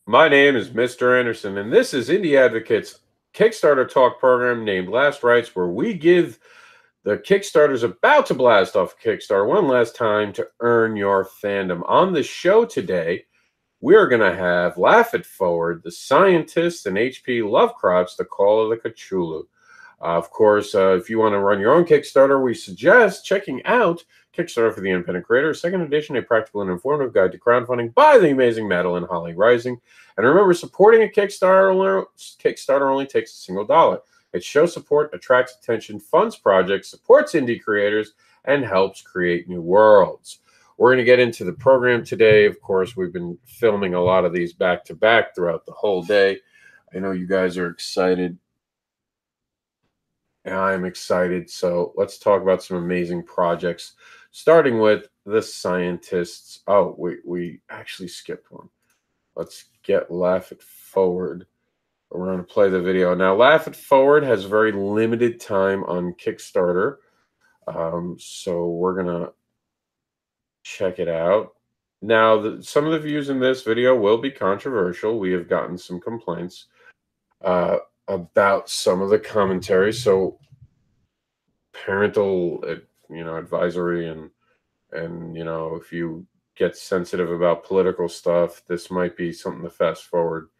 My name is Mr. Anderson, and this is Indie Advocate's Kickstarter talk program named Last Rites, where we give the Kickstarters about to blast off Kickstarter one last time to earn your fandom. On the show today, we're going to have Laugh It Forward, the scientists, and H.P. Lovecraft's The Call of the Cthulhu. Of course, if you want to run your own Kickstarter, we suggest checking out Kickstarter for the Independent Creator, second edition, a practical and informative guide to crowdfunding by the amazing Madeline Holly Rising. And remember, supporting a Kickstarter only takes $1. It shows support, attracts attention, funds projects, supports indie creators, and helps create new worlds. We're going to get into the program today. Of course, we've been filming a lot of these back to back throughout the whole day. I know you guys are excited. And I'm excited. So let's talk about some amazing projects, starting with the scientists. Oh, we actually skipped one. Let's get Laugh It Forward. We're going to play the video. Now, Laugh It Forward has very limited time on Kickstarter. So we're going to check it out. Now, some of the views in this video will be controversial. We have gotten some complaints about some of the commentary, so parental advisory and if you get sensitive about political stuff, this might be something to fast forward.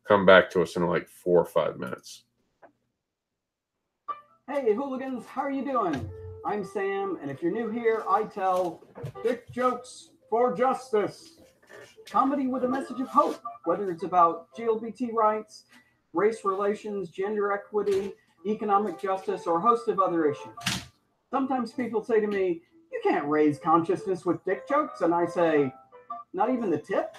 Come back to us in like 4 or 5 minutes. Hey hooligans, how are you doing? I'm Sam, and if you're new here, I tell dick jokes for justice. Comedy with a message of hope, whether it's about LGBT rights, race relations, gender equity, economic justice, or a host of other issues. Sometimes people say to me, you can't raise consciousness with dick jokes, and I say, not even the tip?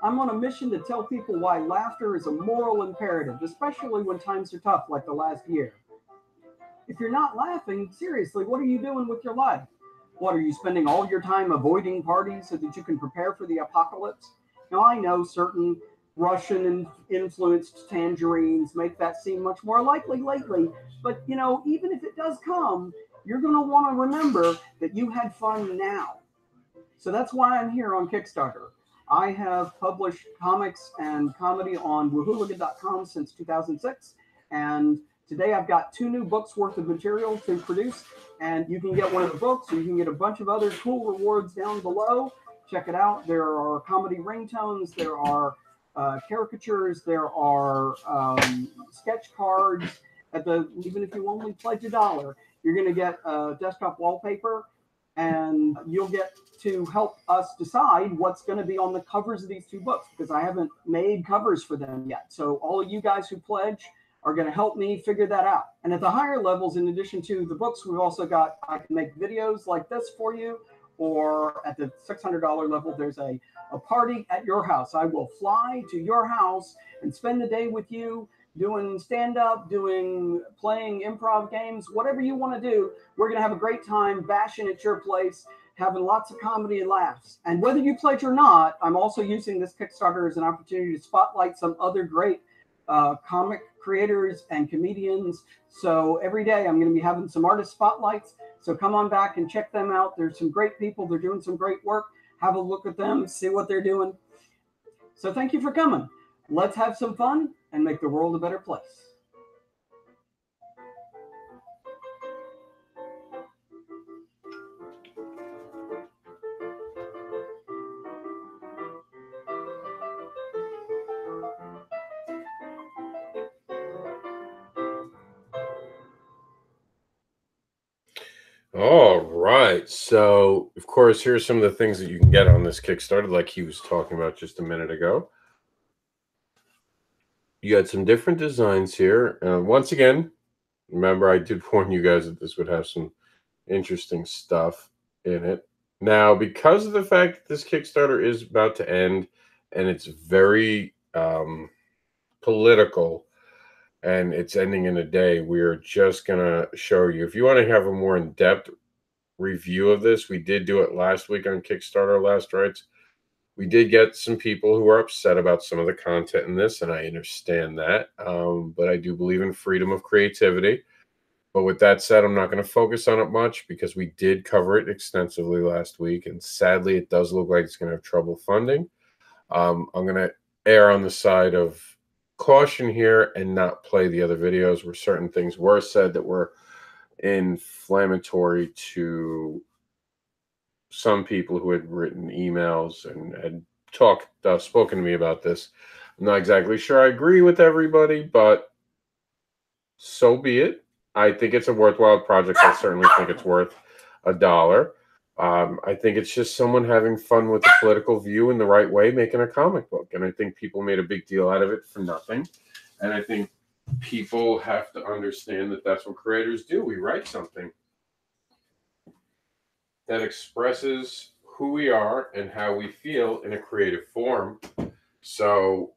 I'm on a mission to tell people why laughter is a moral imperative, especially when times are tough like the last year. If you're not laughing, seriously, what are you doing with your life? What, are you spending all your time avoiding parties so that you can prepare for the apocalypse? Now, I know certain Russian-influenced tangerines make that seem much more likely lately. But, even if it does come, you're going to want to remember that you had fun now. So that's why I'm here on Kickstarter. I have published comics and comedy on whohooligan.com since 2006. And today I've got 2 new books worth of material to produce. And you can get one of the books, or you can get a bunch of other cool rewards down below. Check it out. There are comedy ringtones. There are caricatures, there are sketch cards. Even if you only pledge $1, you're going to get desktop wallpaper, and you'll get to help us decide what's going to be on the covers of these 2 books, because I haven't made covers for them yet. So all of you guys who pledge are going to help me figure that out. And at the higher levels, in addition to the books, we've also got, I can make videos like this for you, or at the $600 level, there's a party at your house. I will fly to your house and spend the day with you doing stand-up, playing improv games, whatever you want to do. We're going to have a great time bashing at your place, having lots of comedy and laughs. And whether you pledge or not, I'm also using this Kickstarter as an opportunity to spotlight some other great comic creators and comedians. So every day I'm going to be having some artist spotlights. So come on back and check them out. There's some great people. They're doing some great work. Have a look at them, see what they're doing. So thank you for coming. Let's have some fun and make the world a better place. All right. So, of course, here's some of the things that you can get on this Kickstarter, like he was talking about just a minute ago. You got some different designs here. Once again, remember, I did warn you guys that this would have some interesting stuff in it. Now, because of the fact that this Kickstarter is about to end and it's very political, and it's ending in a day, we're just going to show you. If you want to have a more in-depth review of this, we did do it last week on Kickstarter Last Rites. We did get some people who are upset about some of the content in this, and I understand that. But I do believe in freedom of creativity. But with that said, I'm not going to focus on it much because we did cover it extensively last week. And sadly, it does look like it's going to have trouble funding. I'm going to err on the side of caution here and not play the other videos where certain things were said that were inflammatory to some people who had written emails and had spoken to me about this. I'm not exactly sure I agree with everybody, but so be it. I think it's a worthwhile project. I certainly think it's worth $1. I think it's just someone having fun with a political view in the right way, making a comic book. And I think people made a big deal out of it for nothing. And I think people have to understand that that's what creators do. We write something that expresses who we are and how we feel in a creative form. So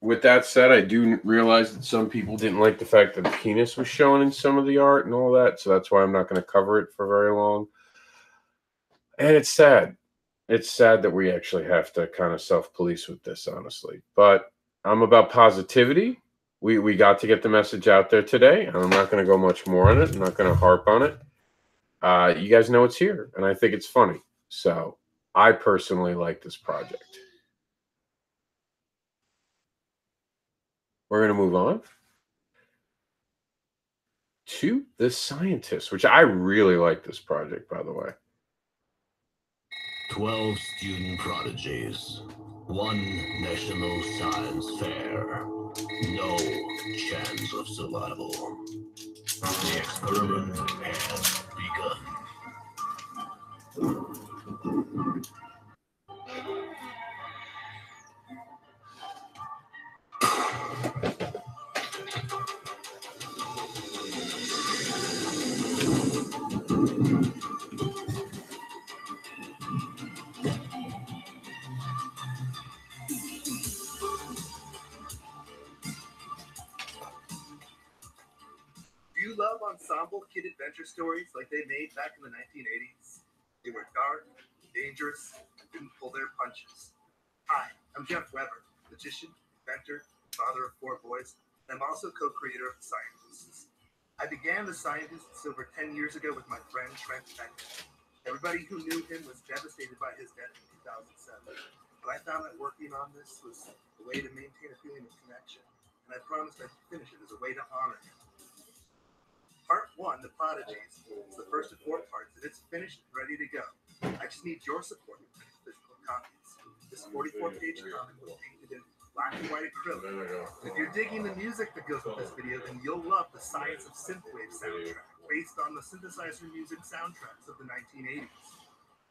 with that said, I do realize that some people didn't like the fact that penis was shown in some of the art and all that. So that's why I'm not going to cover it for very long. And it's sad. It's sad that we actually have to kind of self-police with this, honestly. But I'm about positivity. We got to get the message out there today. And I'm not going to go much more on it. I'm not going to harp on it. You guys know it's here. And I think it's funny. So I personally like this project. We're going to move on to The Scientist, which I really like this project, by the way. 12 student prodigies, 1 national science fair, no chance of survival. The experiment has begun. Do you love ensemble kid adventure stories like they made back in the 1980s? They were dark, dangerous, and didn't pull their punches. Hi, I'm Jeff Weber, magician, inventor, father of 4 boys, and I'm also co-creator of The Scientists. I began The Scientists over 10 years ago with my friend Trent Beckett. Everybody who knew him was devastated by his death in 2007, but I found that working on this was a way to maintain a feeling of connection, and I promised I'd finish it as a way to honor him. Part 1, The Prodigies, is the first of 4 parts, and it's finished and ready to go. I just need your support with physical copies. This 44-page comic was painted in black and white acrylic. And if you're digging the music that goes with this video, then you'll love the Science of Synthwave soundtrack, based on the synthesizer music soundtracks of the 1980s.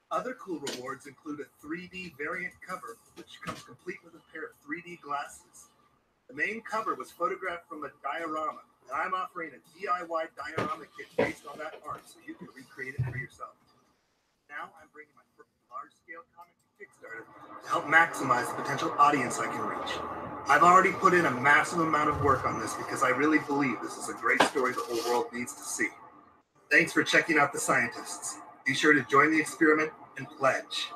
Other cool rewards include a 3D variant cover, which comes complete with a pair of 3D glasses. The main cover was photographed from a diorama, and I'm offering a DIY diorama kit based on that art so you can recreate it for yourself. Now I'm bringing my first large-scale comic to Kickstarter to help maximize the potential audience I can reach. I've already put in a massive amount of work on this because I really believe this is a great story the whole world needs to see. Thanks for checking out The Scientists. Be sure to join the experiment and pledge.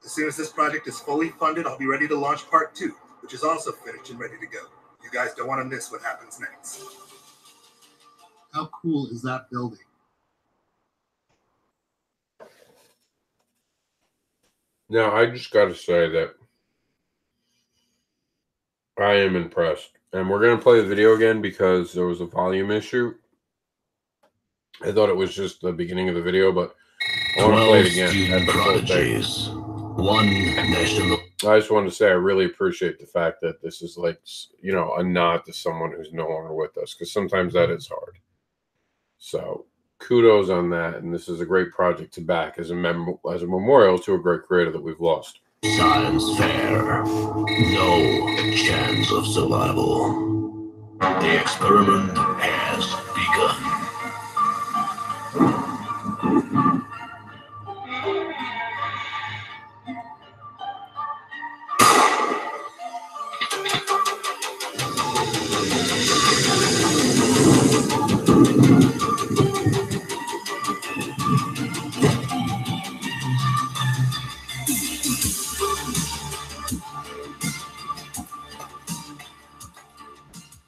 As soon as this project is fully funded, I'll be ready to launch Part 2, which is also finished and ready to go. You guys don't want to miss what happens next. How cool is that building? Now, I just got to say that I am impressed. And we're going to play the video again because there was a volume issue. I thought it was just the beginning of the video, but I want to play it again at the full thing. 1 national. I just wanted to say I really appreciate the fact that this is like, you know, a nod to someone who's no longer with us, because sometimes that is hard. So kudos on that, and this is a great project to back as a memorial to a great creator that we've lost. Science fair, no chance of survival. The experiment has begun.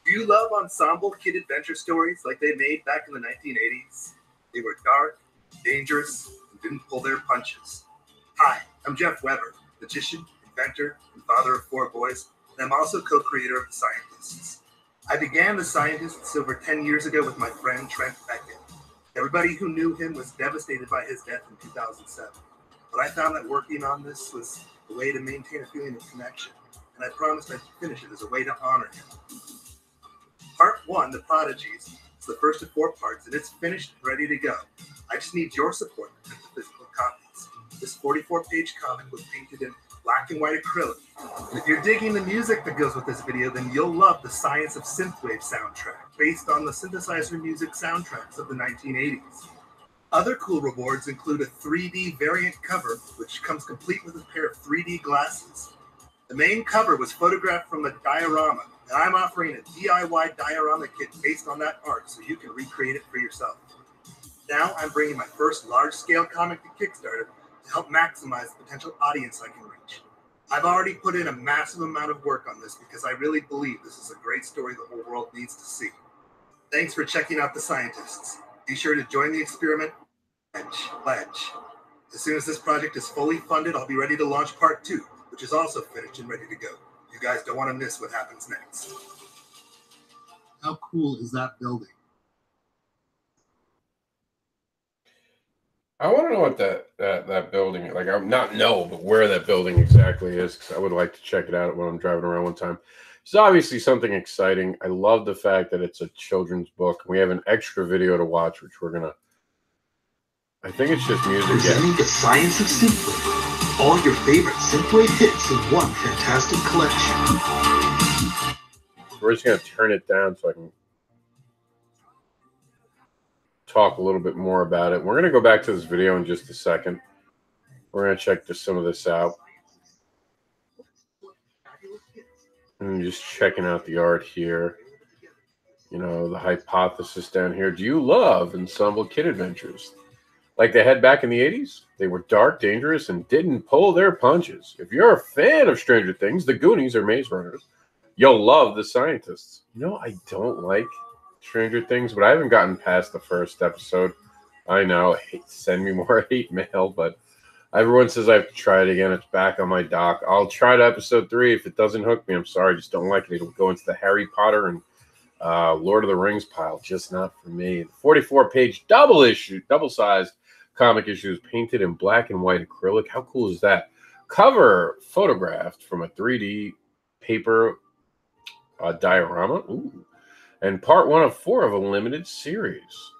Do you love ensemble kid adventure stories like they made back in the 1980s? They were dark, dangerous, and didn't pull their punches. Hi, I'm Jeff Weber, magician, inventor, and father of 4 boys, and I'm also co-creator of The Scientists. I began The Scientists over 10 years ago with my friend Trent Beckett. Everybody who knew him was devastated by his death in 2007, but I found that working on this was a way to maintain a feeling of connection, and I promised I'd finish it as a way to honor him. Part 1, The Prodigies, is the first of 4 parts, and it's finished and ready to go. I just need your support to print the physical copies. This 44-page comic was painted in black and white acrylic. And if you're digging the music that goes with this video, then you'll love the Science of Synthwave soundtrack, based on the synthesizer music soundtracks of the 1980s. Other cool rewards include a 3D variant cover, which comes complete with a pair of 3D glasses. The main cover was photographed from a diorama, and I'm offering a DIY diorama kit based on that art so you can recreate it for yourself. Now I'm bringing my first large-scale comic to Kickstarter to help maximize the potential audience I can reach. I've already put in a massive amount of work on this because I really believe this is a great story the whole world needs to see. Thanks for checking out The Scientists. Be sure to join the experiment. Pledge. As soon as this project is fully funded, I'll be ready to launch Part 2, which is also finished and ready to go. You guys don't want to miss what happens next. How cool is that building? I want to know what that building, like, I'm not know, but where that building exactly is, because I would like to check it out when I'm driving around one time. It's obviously something exciting. I love the fact that it's a children's book. We have an extra video to watch, which we're gonna. I think it's just music. Presenting the Science of Synthwave. All your favorite synthwave hits in one fantastic collection. We're just gonna turn it down so I can talk a little bit more about it. We're going to go back to this video in just a second. We're going to check some of this out. And just checking out the art here. You know, the hypothesis down here. Do you love ensemble kid adventures? Like they had back in the 80s? They were dark, dangerous, and didn't pull their punches. If you're a fan of Stranger Things, The Goonies, or Maze Runners, you'll love The Scientists. You know, I don't like Stranger Things, but I haven't gotten past the first episode. I know, send me more hate mail, but everyone says I have to try it again. It's back on my dock. I'll try to episode 3. If it doesn't hook me, I'm sorry. I just don't like it. It'll go into the Harry Potter and Lord of the Rings pile. Just not for me. The 44-page double-sized comic issue is painted in black and white acrylic. How cool is that? Cover photographed from a 3D paper diorama. Ooh. And part 1 of 4 of a limited series.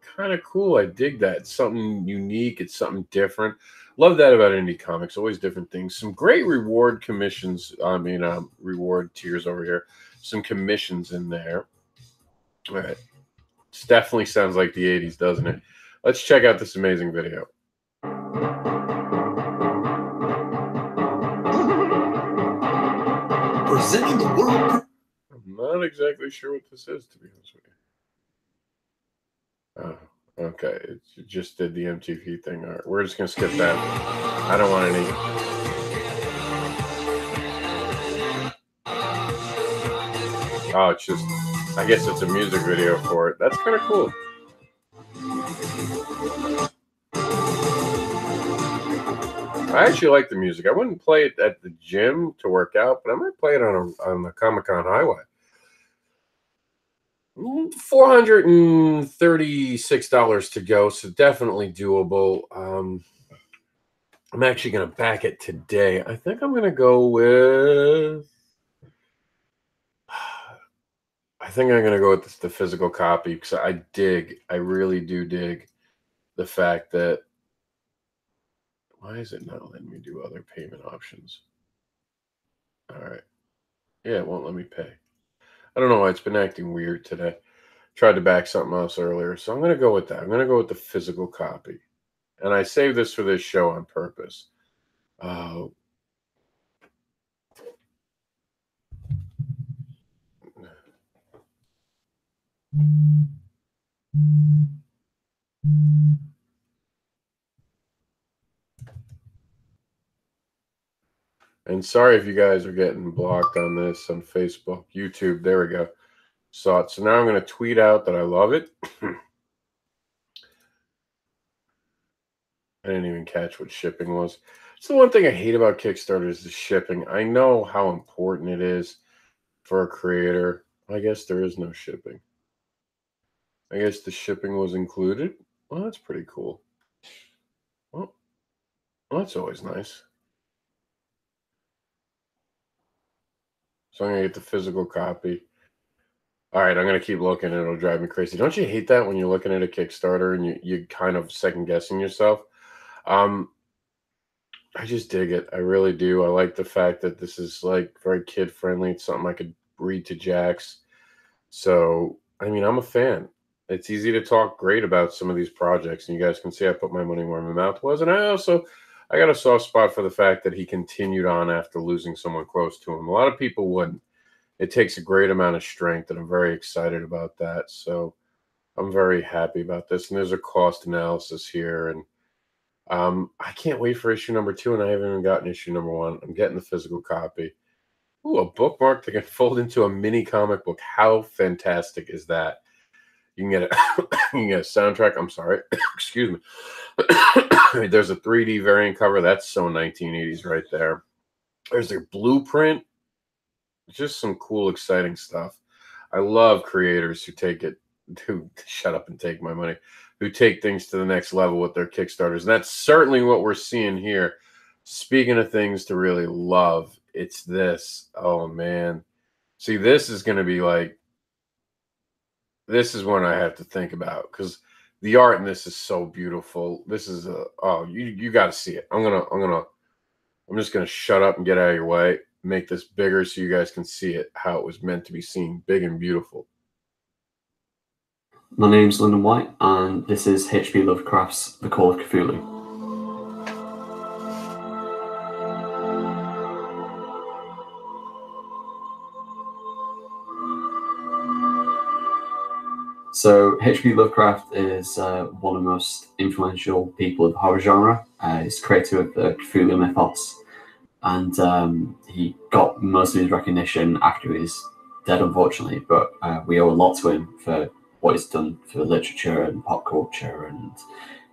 Kind of cool. I dig that. It's something unique. It's something different. Love that about indie comics. Always different things. Some great reward commissions. Reward tiers over here. Some commissions in there. All right. It definitely sounds like the 80s, doesn't it? Let's check out this amazing video. Presenting the world. I'm not exactly sure what this is, to be honest with you. Oh, okay. It just did the MTV thing. All right, we're just going to skip that. I don't want any. Oh, it's just, I guess it's a music video for it. That's kind of cool. I actually like the music. I wouldn't play it at the gym to work out, but I might play it on the Comic-Con highway. $436 to go, so definitely doable. I'm actually going to back it today. I think I'm going to go with... I think I'm going to go with the physical copy because I really do dig the fact that... Why is it not letting me do other payment options? All right. Yeah, it won't let me pay. I don't know why it's been acting weird today. Tried to back something else earlier, so I'm going to go with that. I'm going to go with the physical copy. And I saved this for this show on purpose. And sorry if you guys are getting blocked on this on Facebook, YouTube. There we go. Saw it. So now I'm going to tweet out that I love it. I didn't even catch what shipping was. It's the one thing I hate about Kickstarter is the shipping. I know how important it is for a creator. I guess there is no shipping. I guess the shipping was included. Well, that's pretty cool. Well, that's always nice. So I'm going to get the physical copy. All right, I'm going to keep looking and it'll drive me crazy. Don't you hate that when you're looking at a Kickstarter and you kind of second guessing yourself? I just dig it. I really do. I like the fact that this is like very kid friendly. It's something I could read to Jax. So, I mean, I'm a fan. It's easy to talk great about some of these projects, and you guys can see I put my money where my mouth was. And I got a soft spot for the fact that he continued on after losing someone close to him. A lot of people wouldn't. It takes a great amount of strength, and I'm very excited about that. So I'm very happy about this. And there's a cost analysis here, and I can't wait for issue number 2, and I haven't even gotten issue number 1. I'm getting the physical copy. Ooh, a bookmark that can fold into a mini comic book. How fantastic is that? You can get a, you can get a soundtrack. I'm sorry. Excuse me. There's a 3D variant cover. That's so 1980s right there. There's their blueprint. Just some cool, exciting stuff. I love creators who shut up and take my money, who take things to the next level with their Kickstarters. And that's certainly what we're seeing here. Speaking of things to really love, it's this. Oh, man. See, this is going to be like, this is one I have to think about because the art in this is so beautiful. This is you got to see it. I'm just going to shut up and get out of your way, make this bigger so you guys can see it, how it was meant to be seen, big and beautiful. My name's Lyndon White, and this is H.P. Lovecraft's The Call of Cthulhu. So H.P. Lovecraft is one of the most influential people of the horror genre. He's creator of the Cthulhu mythos, and he got most of his recognition after he was dead, unfortunately, but we owe a lot to him for what he's done for literature and pop culture and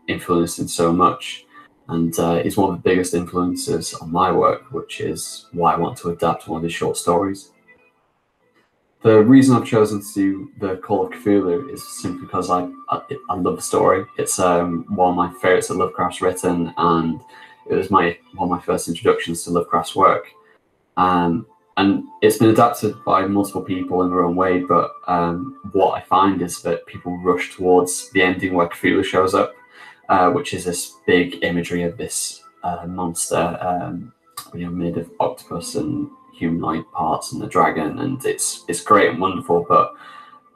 influencing so much. And he's one of the biggest influences on my work, which is why I want to adapt one of his short stories. The reason I've chosen to do The Call of Cthulhu is simply because I love the story. It's one of my favorites that Lovecraft's written, and it was one of my first introductions to Lovecraft's work. And it's been adapted by multiple people in their own way, but what I find is that people rush towards the ending where Cthulhu shows up, which is this big imagery of this monster made of octopus and humanoid parts and the dragon, and it's great and wonderful, but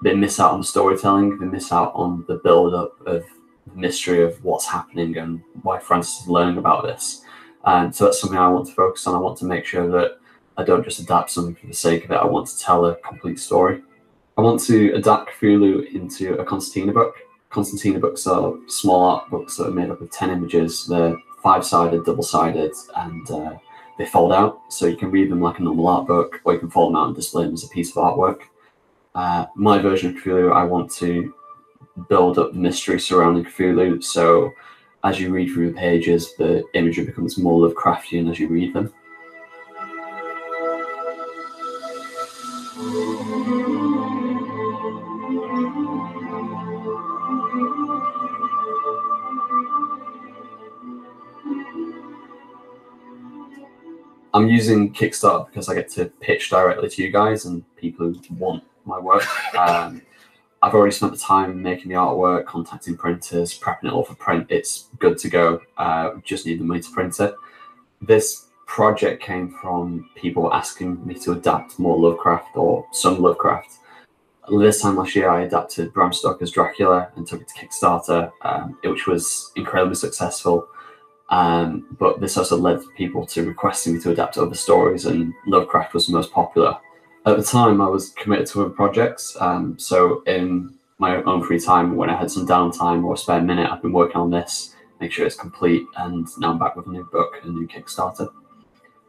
they miss out on the storytelling. They miss out on the build-up of the mystery of what's happening and why Francis is learning about this. So that's something I want to focus on. I want to make sure that I don't just adapt something for the sake of it. I want to tell a complete story. I want to adapt Cthulhu into a Constantina book. Constantina books are small art books that are made up of 10 images. They're 5-sided, double-sided, and they fold out, so you can read them like a normal art book, or you can fold them out and display them as a piece of artwork. My version of Cthulhu, I want to build up the mystery surrounding Cthulhu, so as you read through the pages, the imagery becomes more Lovecraftian as you read them. I'm using Kickstarter because I get to pitch directly to you guys and people who want my work. I've already spent the time making the artwork, contacting printers, prepping it all for print. It's good to go. We just need the money to print it. This project came from people asking me to adapt more Lovecraft or some Lovecraft. This time last year, I adapted Bram Stoker's Dracula and took it to Kickstarter, which was incredibly successful. But this also led people to requesting me to adapt other stories, and Lovecraft was the most popular. At the time, I was committed to other projects, so in my own free time, when I had some downtime or a spare minute, I've been working on this, make sure it's complete, and now I'm back with a new book, a new Kickstarter.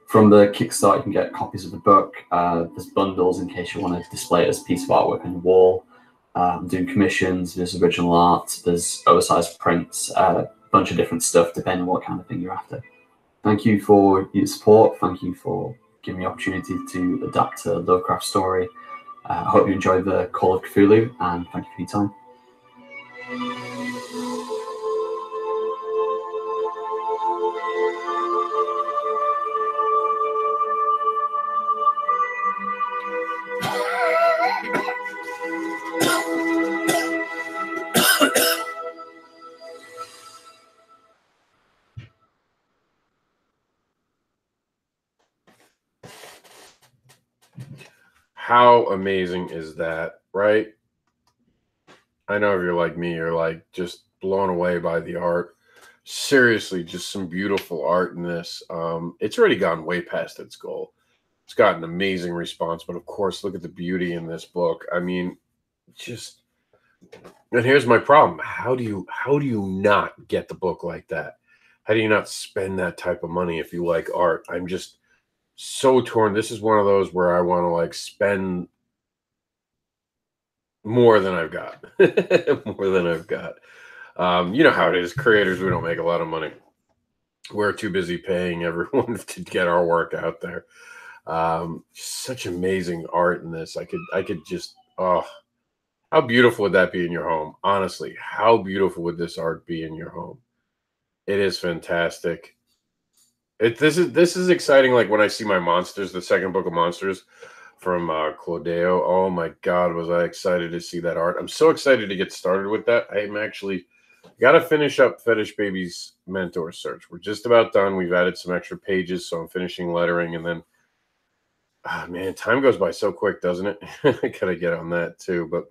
From the Kickstarter, you can get copies of the book. There's bundles in case you want to display it as a piece of artwork on your wall. I'm doing commissions, there's original art, there's oversized prints, bunch of different stuff depending on what kind of thing you're after. thank you for your support. Thank you for giving me the opportunity to adapt a Lovecraft story. I hope you enjoyed the Call of Cthulhu, and thank you for your time. How amazing is that, right? I know if you're like me, you're like just blown away by the art. Seriously, just some beautiful art in this. It's already gone way past its goal. It's got an amazing response, but of course, look at the beauty in this book. I mean, just, and here's my problem. How do you not get the book like that? How do you not spend that type of money if you like art? I'm just so torn. This is one of those where I want to like spend more than I've got. More than I've got. You know how it is. Creators, we don't make a lot of money. We're too busy paying everyone to get our work out there. Such amazing art in this. I could just, oh, how beautiful would that be in your home? Honestly, how beautiful would this art be in your home? It is fantastic. This is exciting. Like when I see my monsters, the second book of monsters from Claudio. Oh my God, was I excited to see that art. I'm so excited to get started with that. I'm actually got to finish up Fetish Baby's mentor search. We're just about done. We've added some extra pages, so I'm finishing lettering. And then, man, time goes by so quick, doesn't it? I got to get on that too. But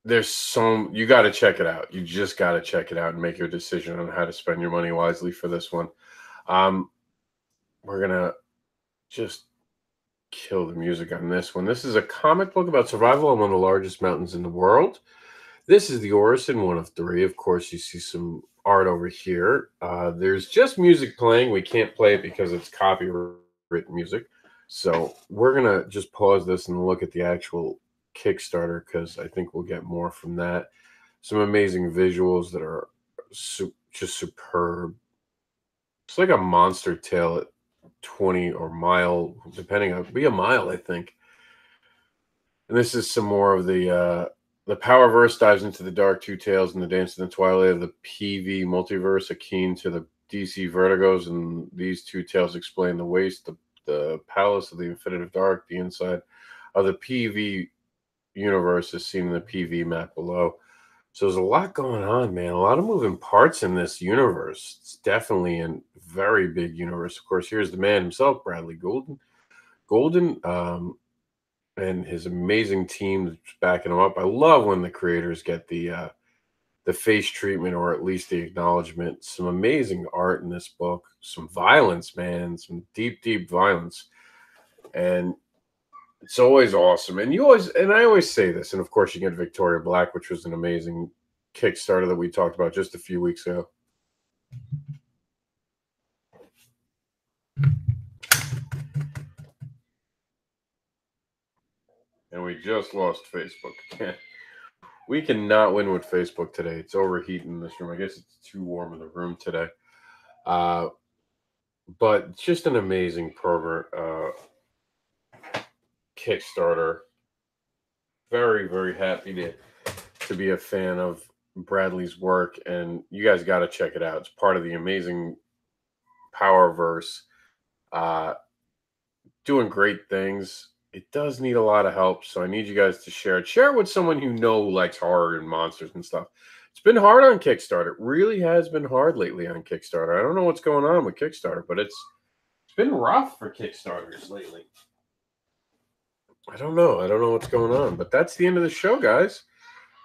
you got to check it out. You just got to check it out and make your decision on how to spend your money wisely for this one. We're going to just kill the music on this one. This is a comic book about survival on one of the largest mountains in the world. This is the ORISIN, one of 3. Of course, you see some art over here. There's just music playing. We can't play it because it's copyright music. So we're going to just pause this and look at the actual Kickstarter because I think we'll get more from that. Some amazing visuals that are just superb. It's like a monster tale at 20 or mile, depending on, be a mile, I think. And this is some more of the Powerverse dives into the dark two tales and the dance in the twilight of the PV multiverse, akin to the DC Vertigos, and these two tales explain the waste, the palace of the infinitive dark, the inside of the PV universe is seen in the PV map below. So there's a lot going on, man. A lot of moving parts in this universe. It's definitely a very big universe. Of course, here's the man himself, Bradley Golden, and his amazing team that's backing him up. I love when the creators get the face treatment, or at least the acknowledgement. Some amazing art in this book. Some violence, man. Some deep, deep violence. And it's always awesome. And I always say this, and of course you get Victoria Black, which was an amazing Kickstarter that we talked about just a few weeks ago. And we just lost Facebook. We cannot win with Facebook today. It's overheating in this room. I guess it's too warm in the room today. But just an amazing program. Kickstarter. Very, very happy to be a fan of Bradley's work, and you guys got to check it out. It's part of the amazing Powerverse. Doing great things. It does need a lot of help, so I need you guys to share it. Share it with someone you know who likes horror and monsters and stuff. It's been hard on Kickstarter. It really has been hard lately on Kickstarter. I don't know what's going on with Kickstarter, but it's been rough for Kickstarters lately. I don't know what's going on, but that's the end of the show, guys.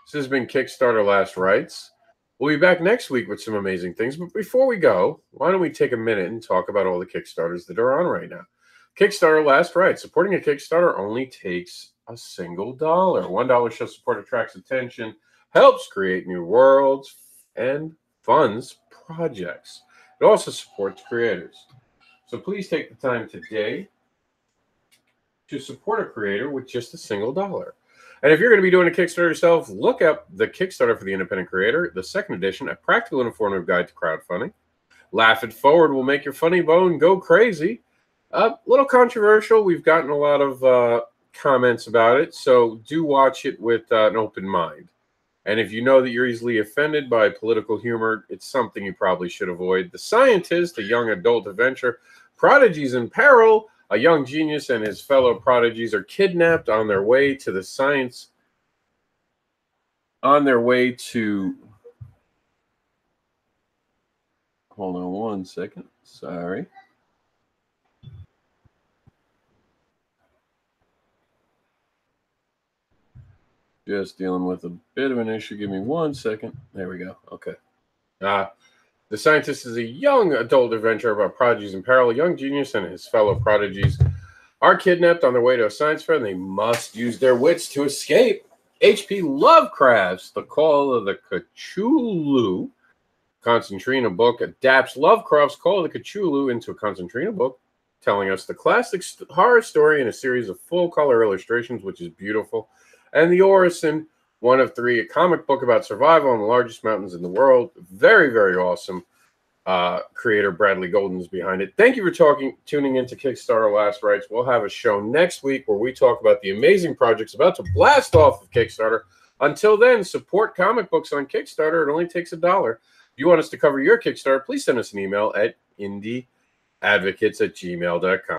This has been Kickstarter Last Rites. We'll be back next week with some amazing things. But before we go, why don't we take a minute and talk about all the Kickstarters that are on right now? Kickstarter Last Rites. Supporting a Kickstarter only takes a single $1. $1 shows support, attracts attention, helps create new worlds, and funds projects. It also supports creators. So please take the time today to support a creator with just a single $1. And if you're going to be doing a Kickstarter yourself, look up the Kickstarter for the Independent Creator, the second edition, a practical and informative guide to crowdfunding. Laugh It Forward will make your funny bone go crazy. A little controversial. We've gotten a lot of comments about it, so do watch it with an open mind. And if you know that you're easily offended by political humor, it's something you probably should avoid. The Scientist, a young adult adventure. Prodigies in Peril, a young genius and his fellow prodigies are kidnapped on their way to the science. On their way to... Hold on one second. Sorry. Just dealing with a bit of an issue. Give me 1 second. There we go. Okay. The Scientist is a young adult adventure about prodigies in peril. A young genius and his fellow prodigies are kidnapped on their way to a science fair, and they must use their wits to escape. H.P. Lovecraft's The Call of the Cthulhu Concertina book adapts Lovecraft's Call of the Cthulhu into a concertina book, telling us the classic horror story in a series of full-color illustrations, which is beautiful. And The ORISION, one of three, a comic book about survival on the largest mountains in the world. Very, very awesome. Creator Bradley Golden's behind it. Thank you for tuning into Kickstarter Last Rites. We'll have a show next week where we talk about the amazing projects about to blast off of Kickstarter. Until then, support comic books on Kickstarter. It only takes $1. If you want us to cover your Kickstarter, please send us an email at indieadvocates@gmail.com.